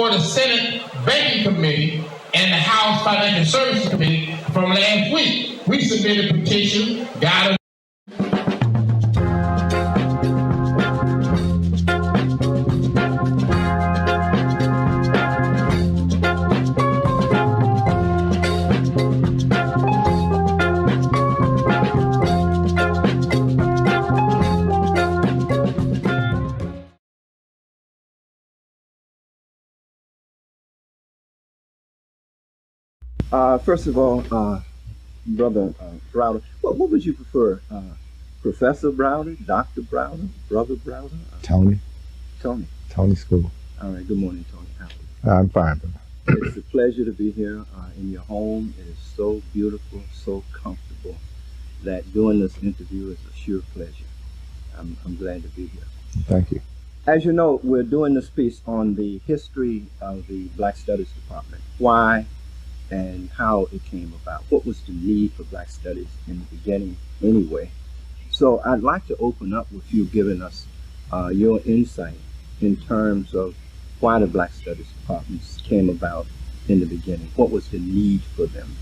for the Senate Banking Committee and the House Financial Services Committee from last week. We submitted a petition, got a First of all, Brother Browder, what would you prefer? Professor Browder, Dr. Browder, Brother Browder? Tony. Tony School. All right, good morning, Tony. How are you? I'm fine, brother. It's a pleasure to be here in your home. It is so beautiful, so comfortable that doing this interview is a sheer pleasure. I'm glad to be here. Thank you. As you know, we're doing this piece on the history of the Black Studies Department. Why and how it came about. What was the need for Black Studies in the beginning anyway? So I'd like to open up with you giving us your insight in terms of why the Black Studies departments came about in the beginning. What was the need for them?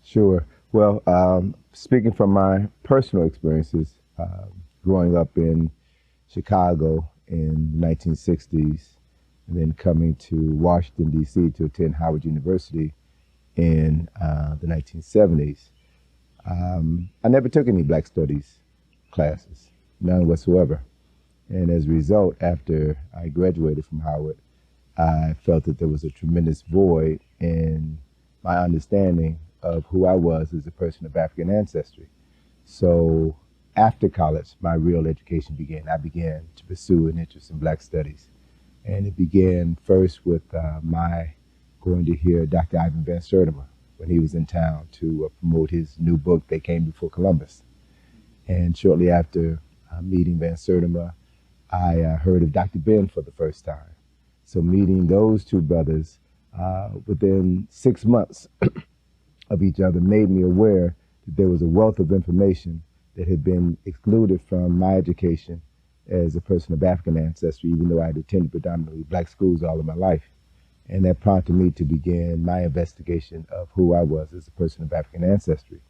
Sure. Well, speaking from my personal experiences, growing up in Chicago in the 1960s, and then coming to Washington, D.C. to attend Howard University in the 1970s. I never took any Black Studies classes, none whatsoever. And as a result, after I graduated from Howard, I felt that there was a tremendous void in my understanding of who I was as a person of African ancestry. So after college, my real education began. I began to pursue an interest in Black Studies. And it began first with my going to hear Dr. Ivan Van Sertima when he was in town to promote his new book, They Came Before Columbus. And shortly after meeting Van Sertima, I heard of Dr. Ben for the first time. So meeting those two brothers within 6 months of each other made me aware that there was a wealth of information that had been excluded from my education as a person of African ancestry, even though I had attended predominantly Black schools all of my life. And that prompted me to begin my investigation of who I was as a person of African ancestry.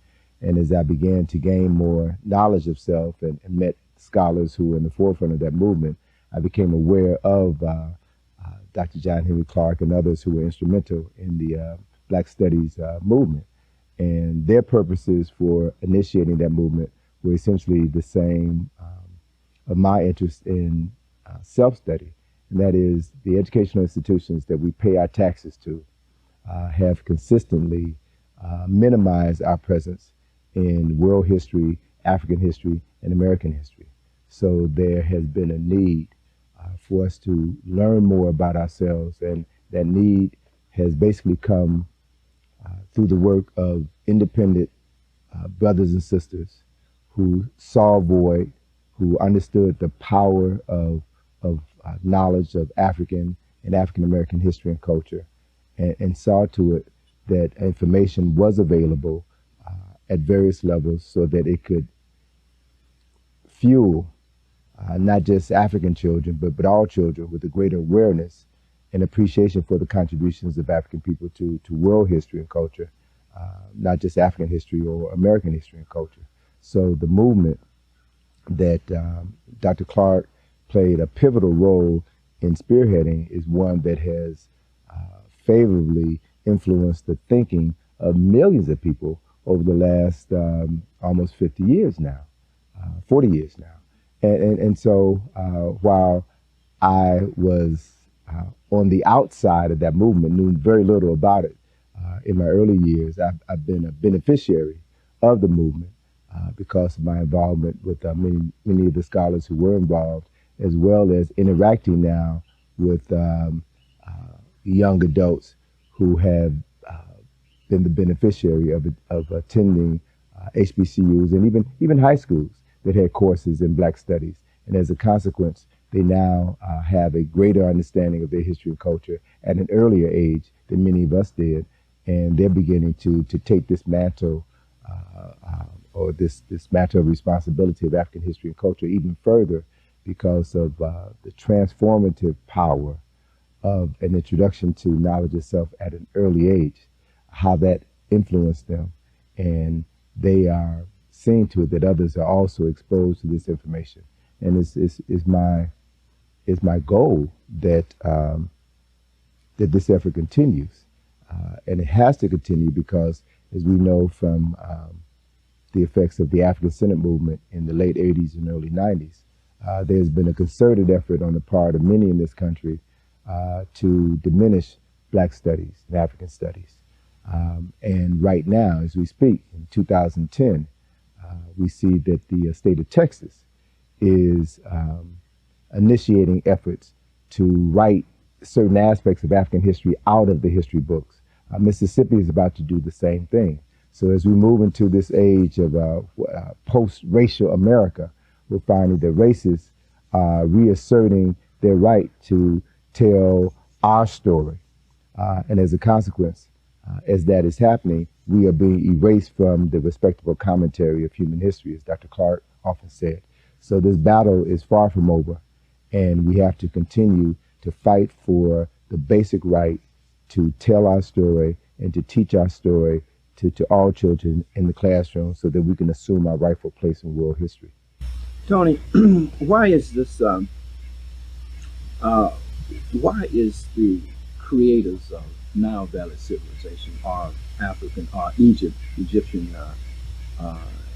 And as I began to gain more knowledge of self and met scholars who were in the forefront of that movement, I became aware of Dr. John Henry Clark and others who were instrumental in the Black Studies movement. And their purposes for initiating that movement were essentially the same of my interest in self-study, and that is the educational institutions that we pay our taxes to have consistently minimized our presence in world history, African history, and American history. So there has been a need for us to learn more about ourselves, and that need has basically come through the work of independent brothers and sisters who saw a void, who understood the power of knowledge of African and African American history and culture, and saw to it that information was available at various levels so that it could fuel not just African children, but all children with a greater awareness and appreciation for the contributions of African people to world history and culture, not just African history or American history and culture. So the movement that Dr. Clark played a pivotal role in spearheading is one that has favorably influenced the thinking of millions of people over the last almost 50 years now, 40 years now. And so while I was on the outside of that movement, knew very little about it in my early years, I've been a beneficiary of the movement because of my involvement with many of the scholars who were involved, as well as interacting now with young adults who have been the beneficiary of attending HBCUs and even high schools that had courses in Black Studies. And as a consequence, they now have a greater understanding of their history and culture at an earlier age than many of us did. And they're beginning to take this mantle or this matter of responsibility of African history and culture even further because of the transformative power of an introduction to knowledge itself at an early age, how that influenced them. And they are seeing to it that others are also exposed to this information. And it's my goal that that this effort continues. And it has to continue because, as we know from the effects of the African Senate movement in the late 80s and early 90s, there's been a concerted effort on the part of many in this country to diminish Black studies and African studies. And right now, as we speak, in 2010, we see that the state of Texas is initiating efforts to write certain aspects of African history out of the history books. Mississippi is about to do the same thing. So as we move into this age of post-racial America, we're finding that racists are reasserting their right to tell our story. And as a consequence, as that is happening, we are being erased from the respectable commentary of human history, as Dr. Clark often said. So this battle is far from over, and we have to continue to fight for the basic right to tell our story and to teach our story to all children in the classroom so that we can assume our rightful place in world history. Tony, why is this? Why is the creators of Nile Valley civilization, or African, or Egyptian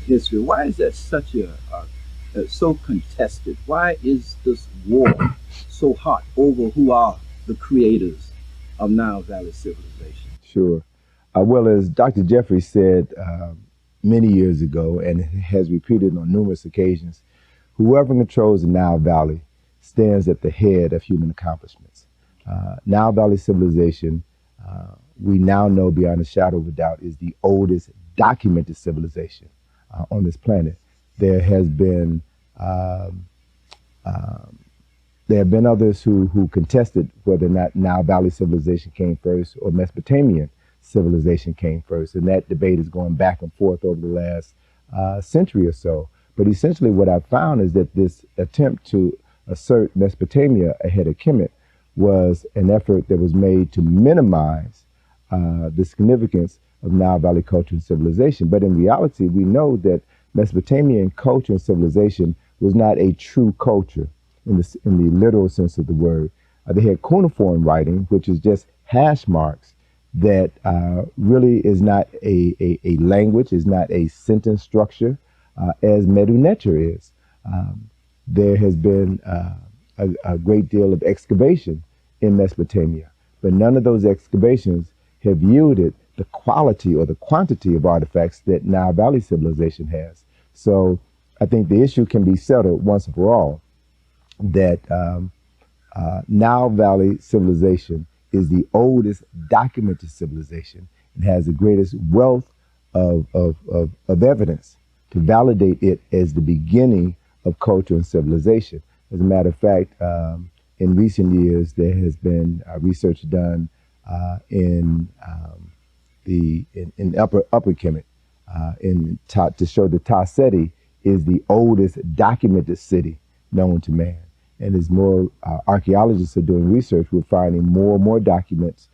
history, why is that such so contested? Why is this war so hot over who are the creators of Nile Valley civilization? Sure. Well, as Dr. Jeffrey said many years ago, and has repeated on numerous occasions, whoever controls the Nile Valley stands at the head of human accomplishments. Nile Valley civilization, we now know beyond a shadow of a doubt, is the oldest documented civilization on this planet. There have been others who contested whether or not Nile Valley civilization came first or Mesopotamian civilization came first. And that debate is going back and forth over the last century or so. But essentially what I found is that this attempt to assert Mesopotamia ahead of Kemet was an effort that was made to minimize the significance of Nile Valley culture and civilization. But in reality, we know that Mesopotamian culture and civilization was not a true culture in the literal sense of the word. They had cuneiform writing, which is just hash marks that really is not a language, is not a sentence structure, as Medu Neter is. There has been a great deal of excavation in Mesopotamia, but none of those excavations have yielded the quality or the quantity of artifacts that Nile Valley civilization has. So I think the issue can be settled once and for all that Nile Valley civilization is the oldest documented civilization and has the greatest wealth of evidence to validate it as the beginning of culture and civilization. As a matter of fact, in recent years, there has been research done in Upper Kemet to show that Ta Seti is the oldest documented city known to man. And as more archaeologists are doing research, we're finding more and more documents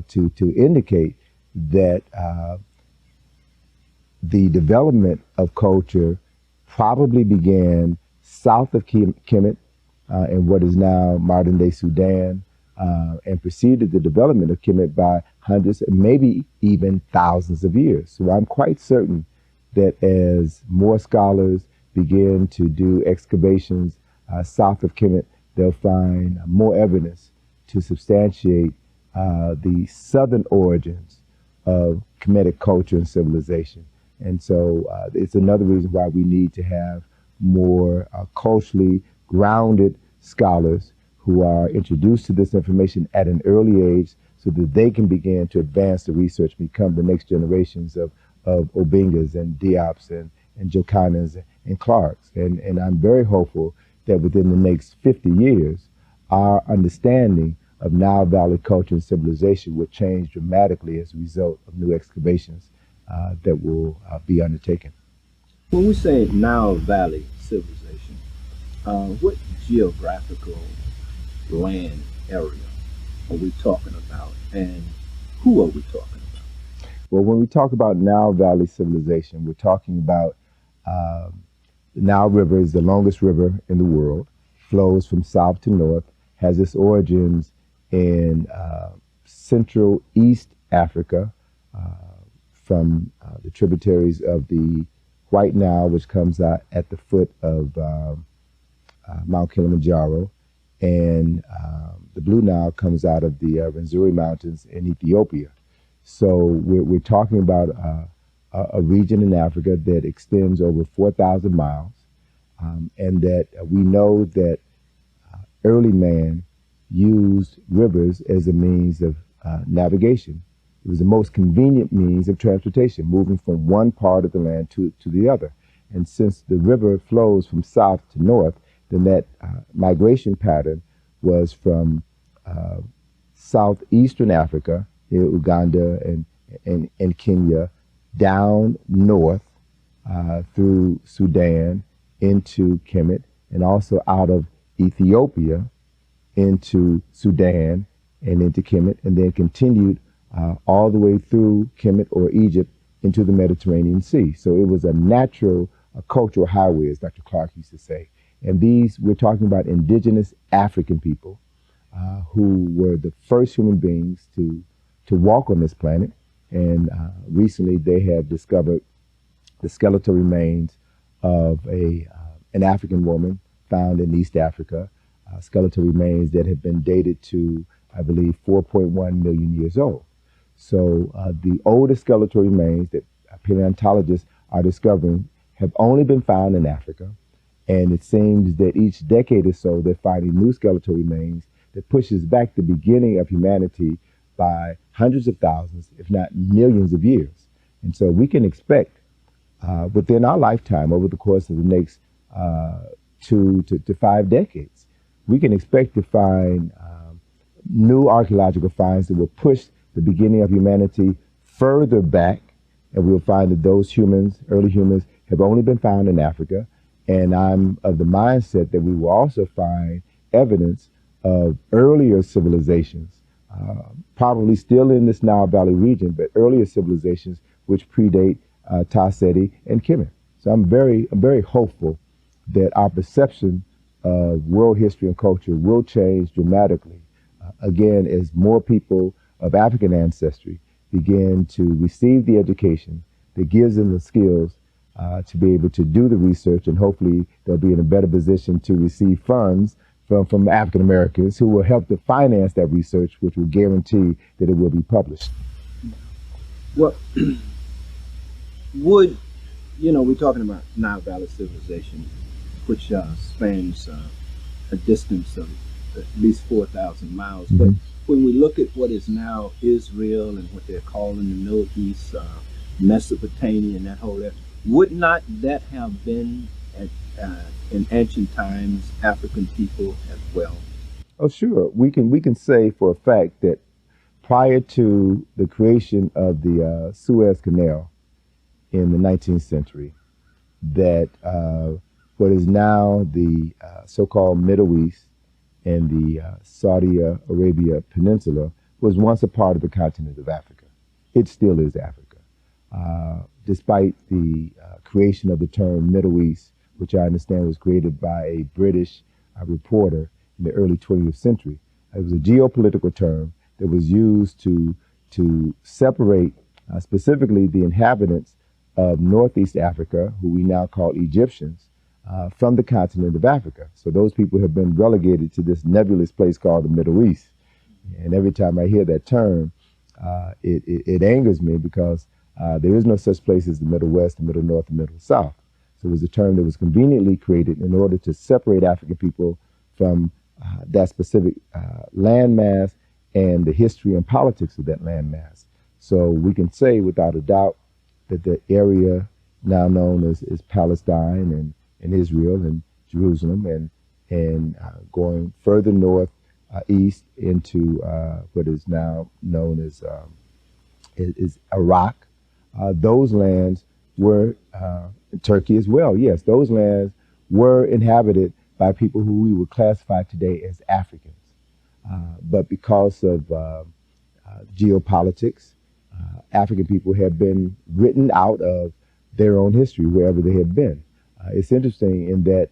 to indicate that the development of culture probably began south of Kemet in what is now modern-day Sudan, and preceded the development of Kemet by hundreds, maybe even thousands of years. So I'm quite certain that as more scholars begin to do excavations south of Kemet, they'll find more evidence to substantiate the southern origins of Kemetic culture and civilization. And so it's another reason why we need to have more culturally grounded scholars who are introduced to this information at an early age so that they can begin to advance the research, become the next generations of Obingas and Diops and Jokanas and Clarks. And I'm very hopeful that within the next 50 years, our understanding of Nile Valley culture and civilization will change dramatically as a result of new excavations that will be undertaken. When we say Nile Valley civilization, what geographical land area are we talking about, and who are we talking about? Well, when we talk about Nile Valley civilization, we're talking about the Nile River is the longest river in the world, flows from south to north, has its origins in Central East Africa, from the tributaries of the White Nile, which comes out at the foot of Mount Kilimanjaro, and the Blue Nile comes out of the Rwenzori Mountains in Ethiopia. So we're talking about a region in Africa that extends over 4,000 miles, and that we know that early man used rivers as a means of navigation. It was the most convenient means of transportation, moving from one part of the land to the other. And since the river flows from south to north, then that migration pattern was from southeastern Africa, Uganda and Kenya, down north through Sudan into Kemet, and also out of Ethiopia into Sudan and into Kemet, and then continued all the way through Kemet or Egypt into the Mediterranean Sea. So it was a natural, a cultural highway, as Dr. Clark used to say. And these, we're talking about indigenous African people who were the first human beings to walk on this planet. And recently they have discovered the skeletal remains of an African woman found in East Africa, skeletal remains that have been dated to, I believe, 4.1 million years old. So the oldest skeletal remains that paleontologists are discovering have only been found in Africa. And it seems that each decade or so, they're finding new skeletal remains that pushes back the beginning of humanity by hundreds of thousands, if not millions of years. And so we can expect within our lifetime, over the course of the next 2 to 5 decades, we can expect to find new archaeological finds that will push the beginning of humanity further back. And we'll find that those humans, early humans, have only been found in Africa. And I'm of the mindset that we will also find evidence of earlier civilizations, probably still in this Nile Valley region, but earlier civilizations which predate Tarseti and Kemet. So I'm very hopeful that our perception of world history and culture will change dramatically, again, as more people of African ancestry begin to receive the education that gives them the skills to be able to do the research, and hopefully they'll be in a better position to receive funds from African Americans who will help to finance that research, which will guarantee that it will be published. Well, we're talking about Nile Valley civilization, which spans a distance of at least 4,000 miles. Mm-hmm. But when we look at what is now Israel and what they're calling the Middle East, Mesopotamia, and that whole area, would not that have been in ancient times African people as well? Oh, sure. We can say for a fact that prior to the creation of the Suez Canal in the 19th century, that what is now the so-called Middle East and the Saudi Arabia Peninsula was once a part of the continent of Africa. It still is Africa. Despite the creation of the term Middle East, which I understand was created by a British reporter in the early 20th century. It was a geopolitical term that was used to separate specifically the inhabitants of Northeast Africa, who we now call Egyptians, from the continent of Africa. So those people have been relegated to this nebulous place called the Middle East. And every time I hear that term, it angers me, because there is no such place as the Middle West, the Middle North, the Middle South. So it was a term that was conveniently created in order to separate African people from that specific landmass and the history and politics of that landmass. So we can say without a doubt that the area now known as Palestine and Israel and Jerusalem, and going further north east into what is now known as Iraq, those lands were Turkey as well. Yes, those lands were inhabited by people who we would classify today as Africans. But because of geopolitics, African people have been written out of their own history wherever they have been. It's interesting in that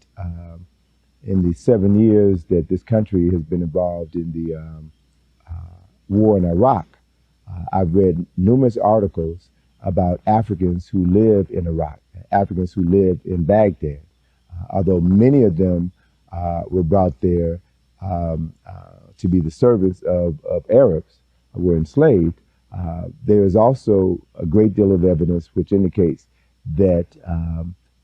in the 7 years that this country has been involved in the war in Iraq, I've read numerous articles about Africans who live in Iraq, Africans who live in Baghdad. Although many of them were brought there to be the servants of Arabs, were enslaved, there is also a great deal of evidence which indicates that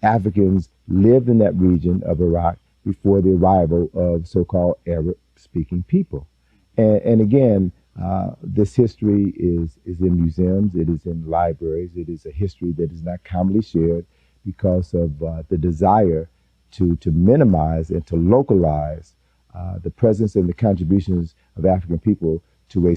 Africans lived in that region of Iraq before the arrival of so-called Arab-speaking people. And again, this history is in museums, it is in libraries, it is a history that is not commonly shared because of the desire to minimize and to localize the presence and the contributions of African people to a